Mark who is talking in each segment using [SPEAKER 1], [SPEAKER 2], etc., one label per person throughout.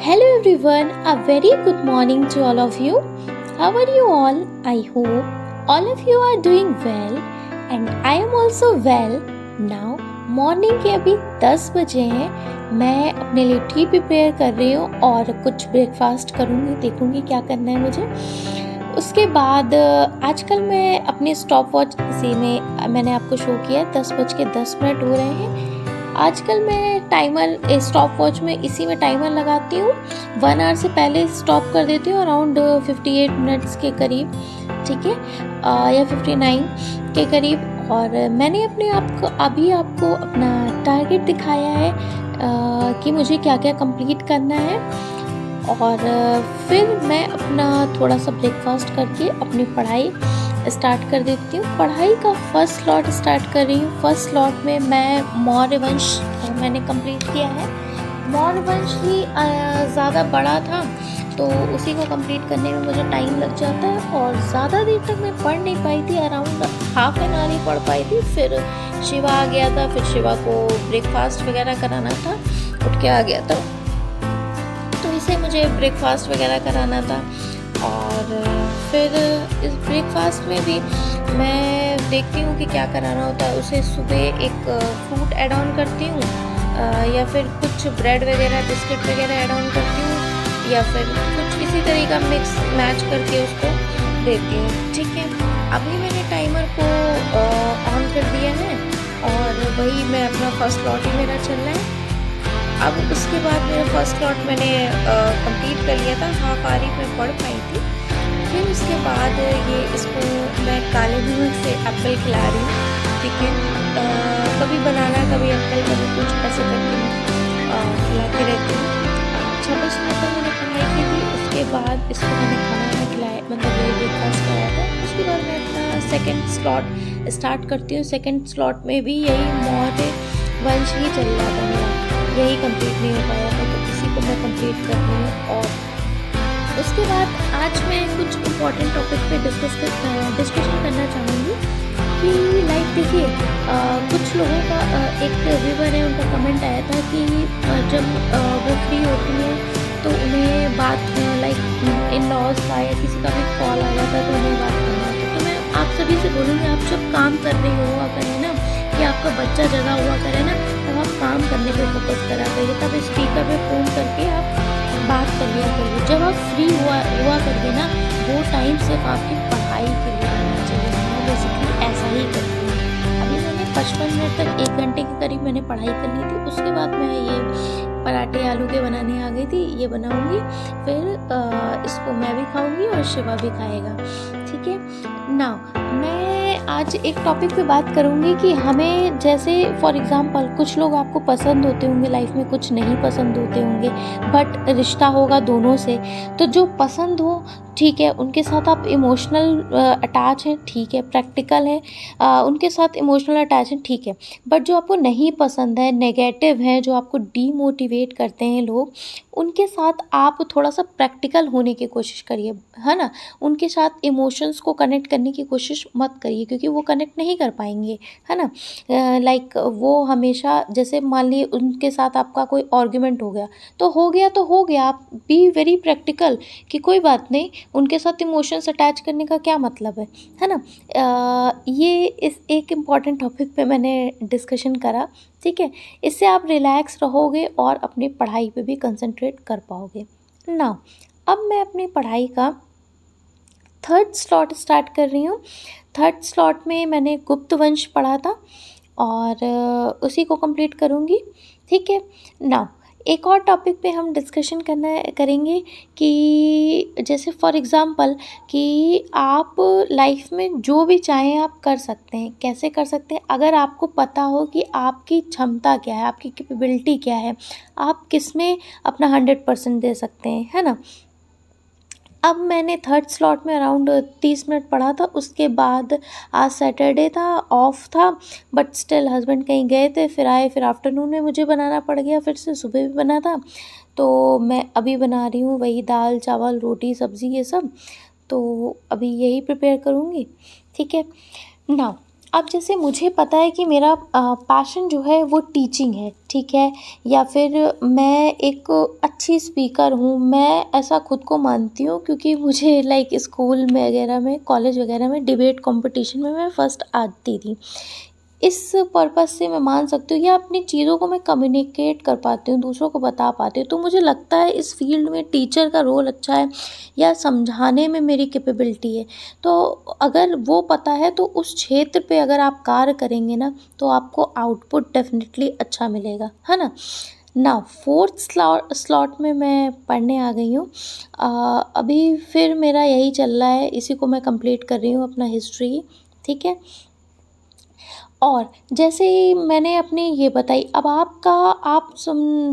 [SPEAKER 1] Hello everyone, a very good morning to all of you. How are you all? I hope all of you are doing well and I am also well. Now morning के अभी 10 बजे हैं। मैं अपने लिए T prepare कर रही हूँ और कुछ ब्रेकफास्ट करूँगी, देखूँगी क्या करना है मुझे। उसके बाद आजकल मैं अपने स्टॉप वॉच इसी में मैंने आपको शो किया है 10:10 हो रहे हैं। आजकल मैं टाइमर स्टॉप वॉच में इसी में टाइमर लगाती हूँ, 1 आवर से पहले स्टॉप कर देती हूँ अराउंड 58 मिनट्स के करीब, ठीक है, या 59 के करीब। और मैंने अपने आपको अपना टारगेट दिखाया है कि मुझे क्या क्या कंप्लीट करना है। और फिर मैं अपना थोड़ा सा ब्रेकफास्ट करके अपनी पढ़ाई स्टार्ट कर देती हूँ। पढ़ाई का फर्स्ट स्लॉट स्टार्ट कर रही हूँ। फर्स्ट स्लॉट में मैं मौर्यवंश मैंने कंप्लीट किया है। मौर्यवंश ही ज़्यादा बड़ा था तो उसी को कंप्लीट करने में मुझे टाइम लग जाता है और ज़्यादा देर तक मैं पढ़ नहीं पाई थी, अराउंड हाफ एन आवर ही पढ़ पाई थी। फिर शिवा आ गया था, फिर शिवा को ब्रेकफास्ट वगैरह कराना था, उठ के आ गया था तो इसे मुझे ब्रेकफास्ट वगैरह कराना था। और फिर इस ब्रेकफास्ट में भी मैं देखती हूँ कि क्या कराना होता है। उसे सुबह एक फ्रूट ऐड ऑन करती हूँ या फिर कुछ ब्रेड वगैरह बिस्किट वगैरह ऐड ऑन करती हूँ या फिर कुछ इसी तरह का मिक्स मैच करके उसको देती हूँ, ठीक है। अभी मैंने टाइमर को ऑन कर दिया है और वही मैं अपना फर्स्ट स्लॉट ही मेरा चल रहा है। अब उसके बाद मेरा फर्स्ट स्लॉट मैंने कंप्लीट कर लिया था, हाफ आरी में पढ़ पाई थी। फिर उसके बाद ये इसको मैं काले दूध से एप्पल खिला रही हूँ, ठीक है। कभी बनाना, कभी एप्पल, कभी कुछ ऐसे करके खिलाती रहती हूँ। 26 मिनट तक मैंने पढ़ाई की थी। उसके बाद इसको मैंने खाना खिलाया, मतलब ये ब्रेकफास्ट कराया था। उसके बाद मैं अपना सेकेंड स्लॉट स्टार्ट करती हूँ। सेकेंड स्लॉट में भी यही मौर्य वंश ही चल रहा था मेरा, यही कंप्लीट नहीं हो पाया था तो इसी को मैं कंप्लीट कर रही हूँ। और उसके बाद आज मैं कुछ इम्पोर्टेंट टॉपिक पे डिस्कशन करना चाहूँगी कि लाइक देखिए, कुछ लोगों का एक व्यूवर है, उनका कमेंट आया था कि जब वो फ्री होती हैं तो उन्हें बात लाइक इन लॉज का या किसी का भी कॉल आ जाता है तो उन्हें बात करना होता है। तो मैं आप सभी से बोलूँगी, आप जब काम कर रहे हुआ करें ना, कि आपका बच्चा जगा हुआ करे ना, तब आप काम करने पे फोकस करा करिए, तब स्पीकर पे फ़ोन करके आप बात कर लिया करिए। जब आप फ्री हुआ करिए ना, वो टाइम सिर्फ आपकी पढ़ाई के लिए होना चाहिए। मैं बेसिकली ऐसा ही करती हूँ। अभी मैंने 55 मिनट तक 1 घंटे के करीब मैंने पढ़ाई कर ली थी। उसके बाद मैं ये पराठे आलू के बनाने आ गई थी, ये बनाऊँगी, फिर इसको मैं भी खाऊँगी और शिवा भी खाएगा, ठीक है। नाउ मैं आज एक टॉपिक पे बात करूँगी कि हमें जैसे फॉर एग्ज़ाम्पल कुछ लोग आपको पसंद होते होंगे लाइफ में, कुछ नहीं पसंद होते होंगे, बट रिश्ता होगा दोनों से। तो जो पसंद हो ठीक है, उनके साथ आप इमोशनल अटैच हैं, ठीक है, प्रैक्टिकल है, उनके साथ इमोशनल अटैच हैं, ठीक है। बट जो आपको नहीं पसंद है, नेगेटिव हैं, जो आपको डीमोटिवेट करते हैं लोग, उनके साथ आप थोड़ा सा प्रैक्टिकल होने की कोशिश करिए, है ना। उनके साथ इमोशंस को कनेक्ट करने की कोशिश मत करिए क्योंकि वो कनेक्ट नहीं कर पाएंगे, है ना। लाइक वो हमेशा, जैसे मान लीजिए उनके साथ आपका कोई आर्ग्यूमेंट हो गया तो हो गया तो हो गया, आप बी वेरी प्रैक्टिकल कि कोई बात नहीं, उनके साथ इमोशंस अटैच करने का क्या मतलब है ना। ये इस एक इम्पॉर्टेंट टॉपिक पे मैंने डिस्कशन करा, ठीक है। इससे आप रिलैक्स रहोगे और अपनी पढ़ाई पे भी कंसंट्रेट कर पाओगे ना। अब मैं अपनी पढ़ाई का थर्ड स्लॉट स्टार्ट कर रही हूँ। थर्ड स्लॉट में मैंने गुप्त वंश पढ़ा था और उसी को कंप्लीट करूँगी, ठीक है ना। एक और टॉपिक पे हम डिस्कशन करेंगे कि जैसे फॉर एग्ज़ाम्पल कि आप लाइफ में जो भी चाहें आप कर सकते हैं। कैसे कर सकते हैं? अगर आपको पता हो कि आपकी क्षमता क्या है, आपकी कैपेबिलिटी क्या है, आप किस में अपना 100% दे सकते हैं, है ना। अब मैंने थर्ड स्लॉट में अराउंड 30 मिनट पढ़ा था। उसके बाद आज सैटरडे था, ऑफ था, बट स्टिल हस्बैंड कहीं गए थे, फिर आए, फिर आफ्टरनून में मुझे बनाना पड़ गया, फिर से सुबह भी बना था। तो मैं अभी बना रही हूँ वही दाल चावल रोटी सब्ज़ी ये सब, तो अभी यही प्रिपेयर करूँगी, ठीक है। नाउ अब जैसे मुझे पता है कि मेरा पैशन जो है वो टीचिंग है, ठीक है, या फिर मैं एक अच्छी स्पीकर हूँ, मैं ऐसा खुद को मानती हूँ, क्योंकि मुझे लाइक स्कूल में वगैरह में, कॉलेज वगैरह में डिबेट कंपटीशन में मैं फर्स्ट आती थी। इस पर्पज़ से मैं मान सकती हूँ, या अपनी चीज़ों को मैं कम्युनिकेट कर पाती हूँ, दूसरों को बता पाती हूँ, तो मुझे लगता है इस फील्ड में टीचर का रोल अच्छा है, या समझाने में मेरी कैपेबिलिटी है। तो अगर वो पता है तो उस क्षेत्र पे अगर आप कार्य करेंगे ना, तो आपको आउटपुट डेफिनेटली अच्छा मिलेगा, है ना। ना फोर्थ स्लॉट में मैं पढ़ने आ गई हूँ। अभी फिर मेरा यही चल रहा है, इसी को मैं कंप्लीट कर रही हूँ, अपना हिस्ट्री, ठीक है। और जैसे ही मैंने अपनी ये बताई, अब आप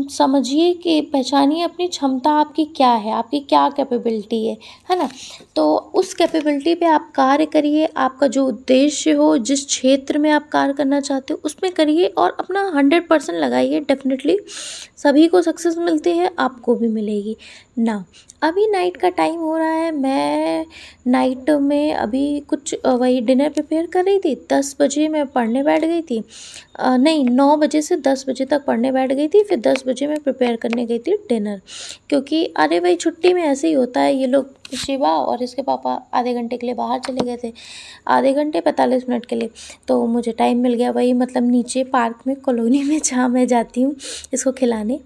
[SPEAKER 1] समझिए कि पहचानिए अपनी क्षमता आपकी क्या है, आपकी क्या कैपेबिलिटी है ना। तो उस कैपेबिलिटी पे आप कार्य करिए, आपका जो उद्देश्य हो, जिस क्षेत्र में आप कार्य करना चाहते हो उसमें करिए, और अपना 100% लगाइए। डेफिनेटली सभी को सक्सेस मिलती है, आपको भी मिलेगी ना। अभी नाइट का टाइम हो रहा है, मैं नाइट में अभी कुछ वही डिनर प्रिपेयर कर रही थी। 10 बजे मैं पढ़ने बैठ गई थी, नहीं 9 बजे से 10 बजे तक पढ़ने बैठ गई थी, फिर 10 बजे मैं प्रिपेयर करने गई थी डिनर। क्योंकि अरे भाई छुट्टी में ऐसे ही होता है, ये लोग शिवा और इसके पापा आधे घंटे के लिए बाहर चले गए थे, आधे घंटे 45 मिनट के लिए, तो मुझे टाइम मिल गया वही मतलब नीचे पार्क में, कॉलोनी में जहाँ मैं जाती हूँ इसको खिलाने।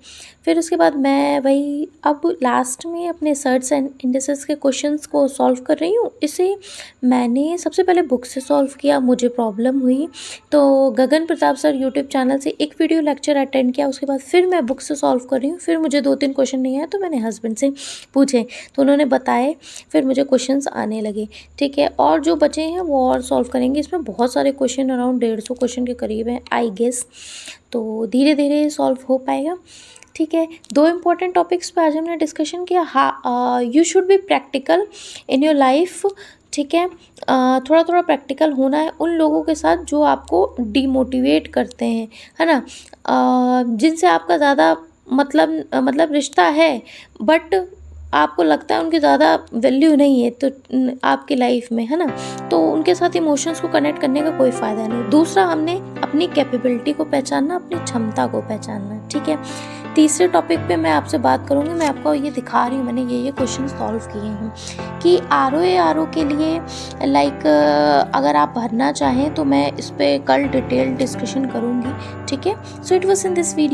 [SPEAKER 1] फिर उसके बाद मैं वही अब लास्ट में अपने सर्च एंड इंडिसेस के क्वेश्चंस को सॉल्व कर रही हूँ। इसे मैंने सबसे पहले बुक से सॉल्व किया, मुझे प्रॉब्लम हुई तो गगन प्रताप सर यूट्यूब चैनल से एक वीडियो लेक्चर अटेंड किया, उसके बाद फिर मैं बुक से सॉल्व कर रही हूँ। फिर मुझे 2-3 क्वेश्चन नहीं आए तो मैंने हस्बैंड से पूछे, तो उन्होंने बताए, फिर मुझे क्वेश्चंस आने लगे, ठीक है। और जो बचे हैं वो और सॉल्व करेंगे, इसमें बहुत सारे क्वेश्चन अराउंड 150 क्वेश्चन के करीब हैं आई गेस, तो धीरे धीरे सॉल्व हो पाएगा, ठीक है। 2 इम्पॉर्टेंट टॉपिक्स पे आज हमने डिस्कशन किया। हाँ, you should be practical in your life, ठीक है। थोड़ा थोड़ा प्रैक्टिकल होना है उन लोगों के साथ जो आपको डिमोटिवेट करते हैं, है ना, जिनसे आपका ज़्यादा मतलब रिश्ता है, बट आपको लगता है उनकी ज़्यादा वैल्यू नहीं है तो आपकी लाइफ में, है ना, तो उनके साथ इमोशंस को कनेक्ट करने का कोई फ़ायदा नहीं। दूसरा, हमने अपनी कैपेबिलिटी को पहचानना, अपनी क्षमता को पहचानना, ठीक है। तीसरे टॉपिक पे मैं आपसे बात करूँगी, मैं आपको ये दिखा रही हूँ, मैंने ये क्वेश्चन सॉल्व किए हैं कि आर के लिए लाइक अगर आप भरना चाहें तो मैं इस पर कल डिटेल डिस्कशन करूँगी, ठीक है। So it was in this video.